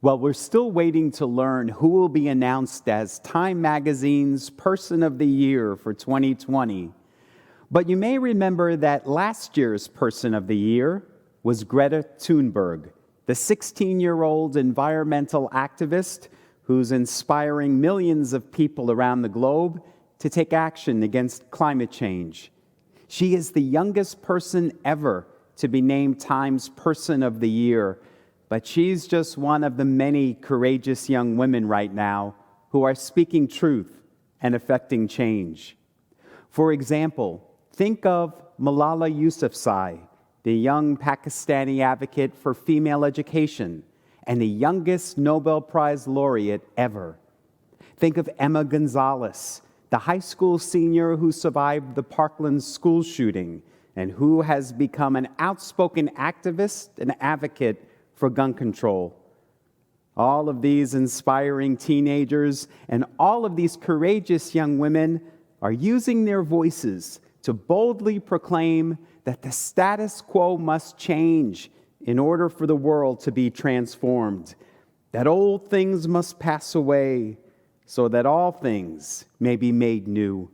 Well, we're still waiting to learn who will be announced as Time Magazine's Person of the Year for 2020. But you may remember that last year's Person of the Year was Greta Thunberg, the 16-year-old environmental activist who's inspiring millions of people around the globe to take action against climate change. She is the youngest person ever to be named Time's Person of the Year, but she's just one of the many courageous young women right now who are speaking truth and affecting change. For example, think of Malala Yousafzai, the young Pakistani advocate for female education and the youngest Nobel Prize laureate ever. Think of Emma Gonzalez, the high school senior who survived the Parkland school shooting and who has become an outspoken activist and advocate for gun control. All of these inspiring teenagers and all of these courageous young women are using their voices to boldly proclaim that the status quo must change in order for the world to be transformed, that old things must pass away so that all things may be made new.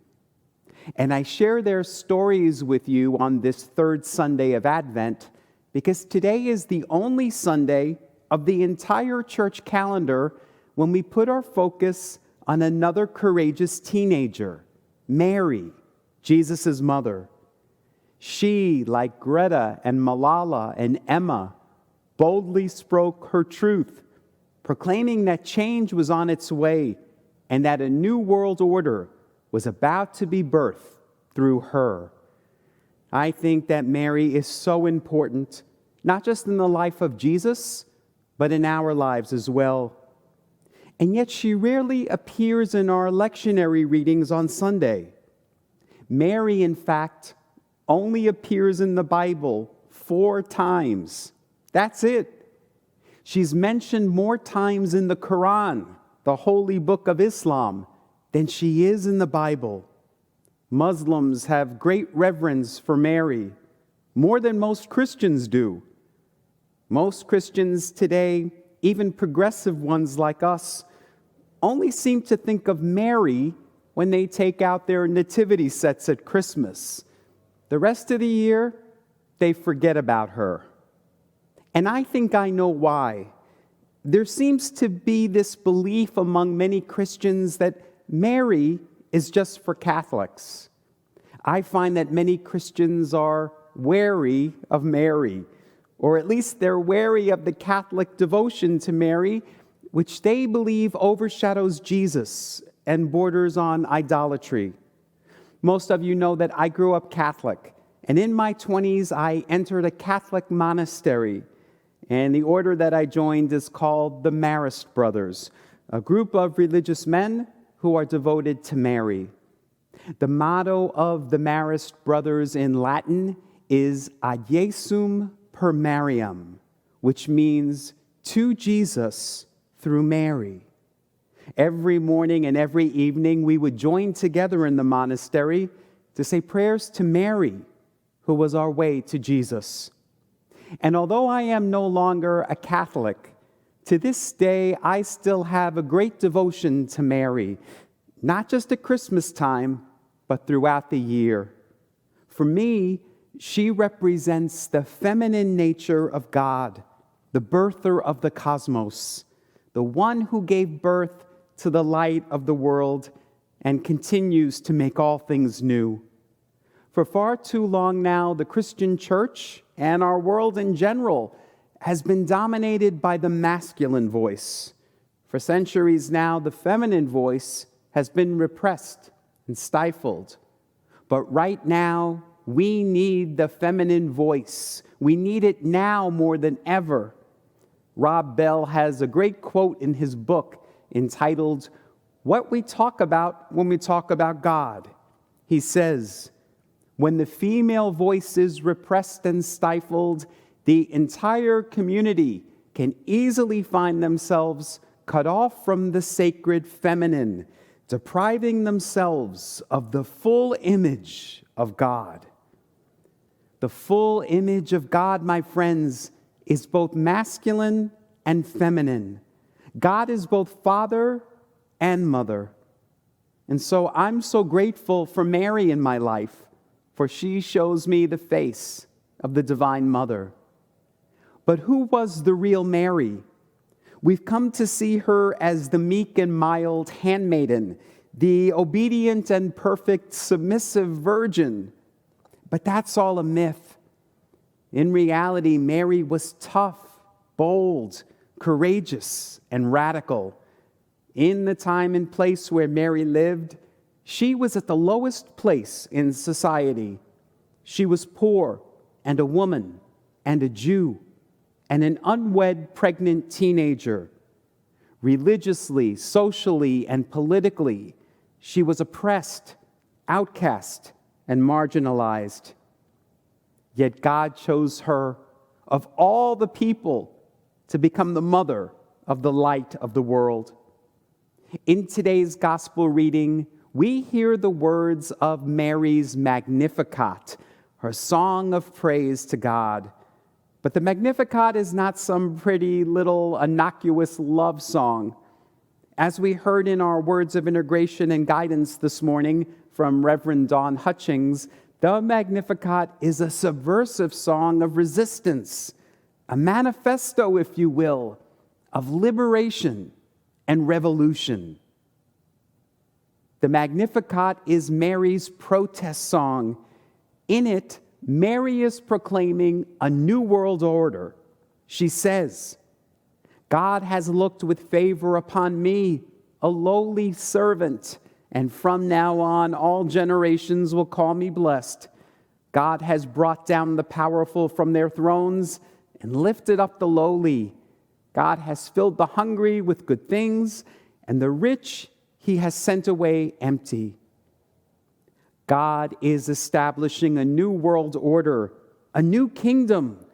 And I share their stories with you on this third Sunday of Advent because today is the only Sunday of the entire church calendar when we put our focus on another courageous teenager, Mary, Jesus' mother. She, like Greta and Malala and Emma, boldly spoke her truth, proclaiming that change was on its way and that a new world order was about to be birthed through her. I think that Mary is so important, not just in the life of Jesus, but in our lives as well. And yet she rarely appears in our lectionary readings on Sunday. Mary, in fact, only appears in the Bible 4 times. That's it. She's mentioned more times in the Quran, the holy book of Islam, than she is in the Bible. Muslims have great reverence for Mary, more than most Christians do. Most Christians today, even progressive ones like us, only seem to think of Mary when they take out their nativity sets at Christmas. The rest of the year, they forget about her. And I think I know why. There seems to be this belief among many Christians that Mary is just for Catholics. I find that many Christians are wary of Mary, or at least they're wary of the Catholic devotion to Mary, which they believe overshadows Jesus and borders on idolatry. Most of you know that I grew up Catholic, and in my 20s I entered a Catholic monastery, and the order that I joined is called the Marist Brothers, a group of religious men who are devoted to Mary. The motto of the Marist Brothers in Latin is Ad Jesum per Mariam, which means to Jesus through Mary. Every morning and every evening we would join together in the monastery to say prayers to Mary, who was our way to Jesus. And although I am no longer a Catholic, to this day, I still have a great devotion to Mary, not just at Christmas time, but throughout the year. For me, she represents the feminine nature of God, the birther of the cosmos, the one who gave birth to the light of the world and continues to make all things new. For far too long now, the Christian church and our world in general has been dominated by the masculine voice. For centuries now, the feminine voice has been repressed and stifled. But right now, we need the feminine voice. We need it now more than ever. Rob Bell has a great quote in his book entitled, "What We Talk About When We Talk About God." He says, "When the female voice is repressed and stifled, the entire community can easily find themselves cut off from the sacred feminine, depriving themselves of the full image of God." The full image of God, my friends, is both masculine and feminine. God is both Father and Mother. And so I'm so grateful for Mary in my life, for she shows me the face of the Divine Mother. But who was the real Mary? We've come to see her as the meek and mild handmaiden, the obedient and perfect submissive virgin. But that's all a myth. In reality, Mary was tough, bold, courageous, and radical. In the time and place where Mary lived, she was at the lowest place in society. She was poor and a woman and a Jew and an unwed pregnant teenager. Religiously, socially, and politically, she was oppressed, outcast, and marginalized. Yet God chose her, of all the people, to become the mother of the light of the world. In today's gospel reading, we hear the words of Mary's Magnificat, her song of praise to God. But the Magnificat is not some pretty little innocuous love song. As we heard in our words of integration and guidance this morning from Reverend Dawn Hutchings, the Magnificat is a subversive song of resistance, a manifesto, if you will, of liberation and revolution. The Magnificat is Mary's protest song. In it, Mary is proclaiming a new world order. She says, God has looked with favor upon me, a lowly servant, and from now on all generations will call me blessed. God has brought down the powerful from their thrones and lifted up the lowly. God has filled the hungry with good things, and the rich he has sent away empty. God is establishing a new world order, a new kingdom,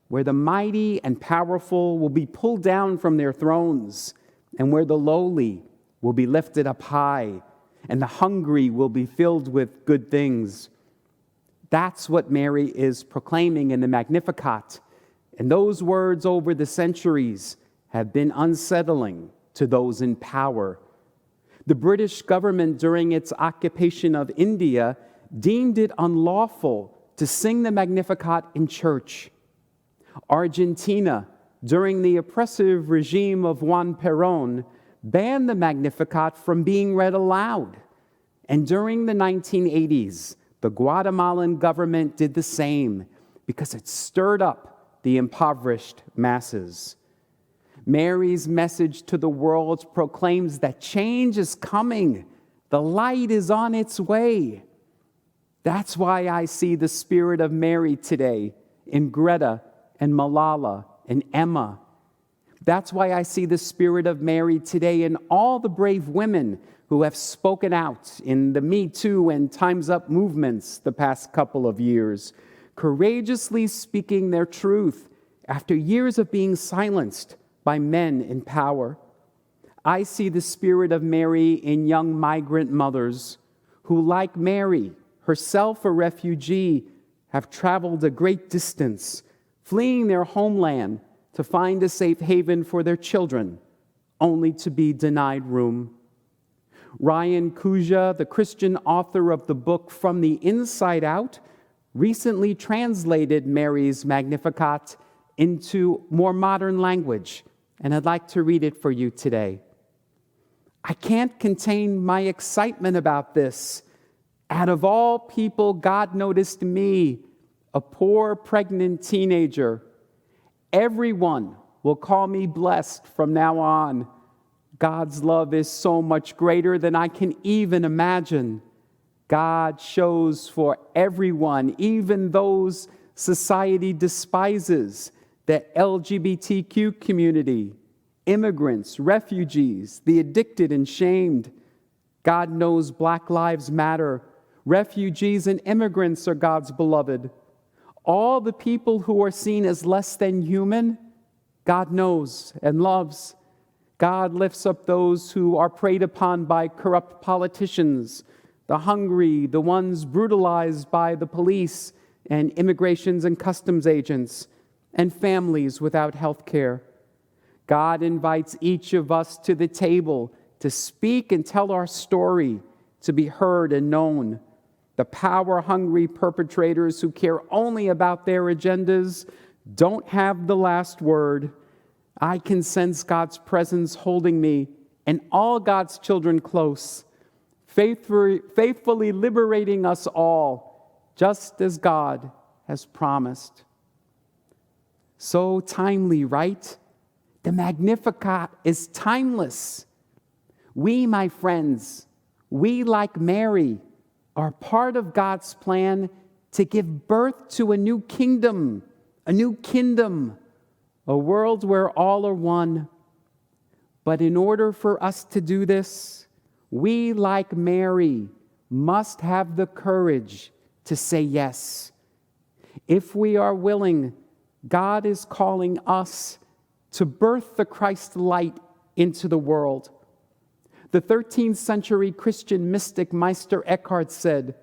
where the mighty and powerful will be pulled down from their thrones, and where the lowly will be lifted up high, and the hungry will be filled with good things. That's what Mary is proclaiming in the Magnificat. And those words over the centuries have been unsettling to those in power. The British government, during its occupation of India, deemed it unlawful to sing the Magnificat in church. Argentina, during the oppressive regime of Juan Perón, banned the Magnificat from being read aloud. And during the 1980s, the Guatemalan government did the same because it stirred up the impoverished masses. Mary's message to the world proclaims that change is coming. The light is on its way. That's why I see the spirit of Mary today in Greta and Malala and Emma. That's why I see the spirit of Mary today in all the brave women who have spoken out in the Me Too and Time's Up movements the past couple of years, courageously speaking their truth after years of being silenced by men in power. I see the spirit of Mary in young migrant mothers who, like Mary, herself a refugee, have traveled a great distance, fleeing their homeland to find a safe haven for their children, only to be denied room. Ryan Kuja, the Christian author of the book From the Inside Out, recently translated Mary's Magnificat into more modern language, and I'd like to read it for you today. I can't contain my excitement about this. Out of all people, God noticed me, a poor pregnant teenager. Everyone will call me blessed from now on. God's love is so much greater than I can even imagine. God shows for everyone, even those society despises, the LGBTQ community, immigrants, refugees, the addicted and shamed. God knows Black Lives Matter. Refugees and immigrants are God's beloved. All the people who are seen as less than human, God knows and loves. God lifts up those who are preyed upon by corrupt politicians, the hungry, the ones brutalized by the police and immigrations and customs agents, and families without health care. God invites each of us to the table to speak and tell our story, to be heard and known. The power-hungry perpetrators who care only about their agendas don't have the last word. I can sense God's presence holding me and all God's children close, faithfully liberating us all, just as God has promised. So timely, right? The Magnificat is timeless. We, my friends, we, like Mary, are part of God's plan to give birth to a new kingdom, a world where all are one. But in order for us to do this, we, like Mary, must have the courage to say yes. If we are willing, God is calling us to birth the Christ light into the world. The 13th century Christian mystic Meister Eckhart said,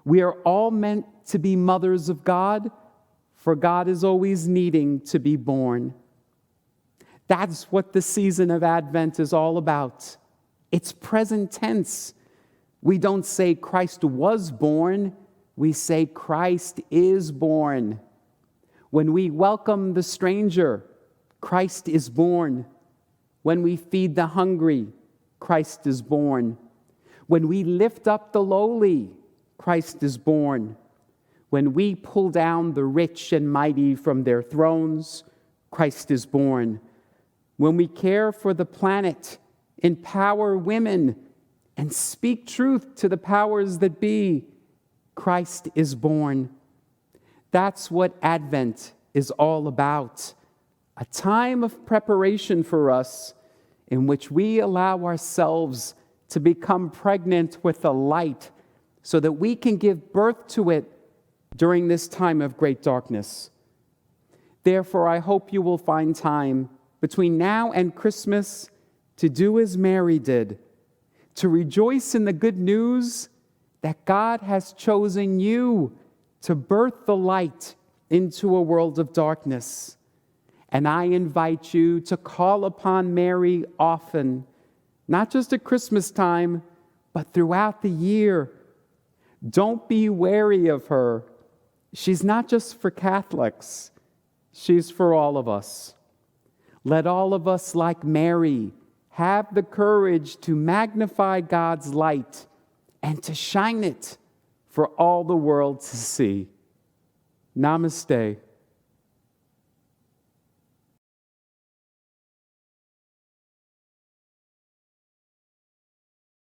"We are all meant to be mothers of God, for God is always needing to be born." That's what the season of Advent is all about. It's present tense. We don't say Christ was born, we say Christ is born. When we welcome the stranger, Christ is born. When we feed the hungry, Christ is born. When we lift up the lowly, Christ is born. When we pull down the rich and mighty from their thrones, Christ is born. When we care for the planet, empower women, and speak truth to the powers that be, Christ is born. That's what Advent is all about. A time of preparation for us in which we allow ourselves to become pregnant with the light so that we can give birth to it during this time of great darkness. Therefore, I hope you will find time between now and Christmas to do as Mary did, to rejoice in the good news that God has chosen you to birth the light into a world of darkness. And I invite you to call upon Mary often, not just at Christmas time, but throughout the year. Don't be wary of her. She's not just for Catholics. She's for all of us. Let all of us, like Mary, have the courage to magnify God's light and to shine it for all the world to see. Namaste.